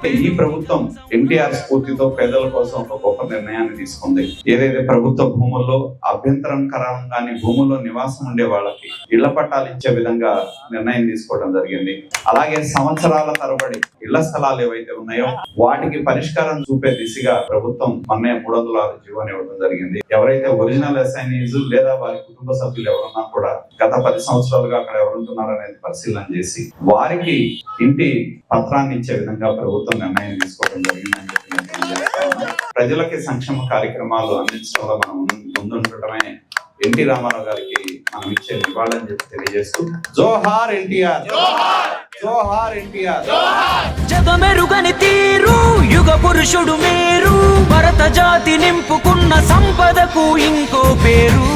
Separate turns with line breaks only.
ఈ ప్రభుత్వం ఎన్టీఆర్ స్ఫూర్తితో పేదల కోసం ఒక గొప్ప నిర్ణయాన్ని తీసుకుంది. ఏదైతే ప్రభుత్వ భూముల్లో అభ్యంతరకరంగాని భూముల్లో నివాసం ఉండే వాళ్ళకి ఇళ్ల పట్టాలు ఇచ్చే విధంగా నిర్ణయం తీసుకోవడం జరిగింది. అలాగే సంవత్సరాల తరబడి ఇళ్ల స్థలాలు ఏవైతే ఉన్నాయో వాటికి పరిష్కారం చూపే దిశగా ప్రభుత్వం మొన్నే 306 జీవోని ఇవ్వడం జరిగింది. ఎవరైతే ఒరిజినల్ అసైనీస్ లేదా వారి కుటుంబ సభ్యులు ఎవరున్నా కూడా గత 10 సంవత్సరాలుగా అక్కడ ఎవరుంటున్నారు అనేది పరిశీలన చేసి వారికి ఇంటి పత్రాన్ని ఇచ్చే విధంగా ప్రభుత్వం నిర్ణయం తీసుకోవడం జరిగిందని చెప్పి ప్రజలకి సంక్షేమ కార్యక్రమాలు అందించడంలో మనం ముందుండటమే ఎన్టీ రామారావు గారికి మనం ఇచ్చే నివాళని చెప్పి తెలియజేస్తూ జోహార్ ఎన్టీఆర్, జోహార్ ఎన్టీఆర్.
జగమెరుగని తీరు యుగ పురుషుడు మీరు, భరత జాతి నింపుకున్న సంపదకు ఇంకో పేరు.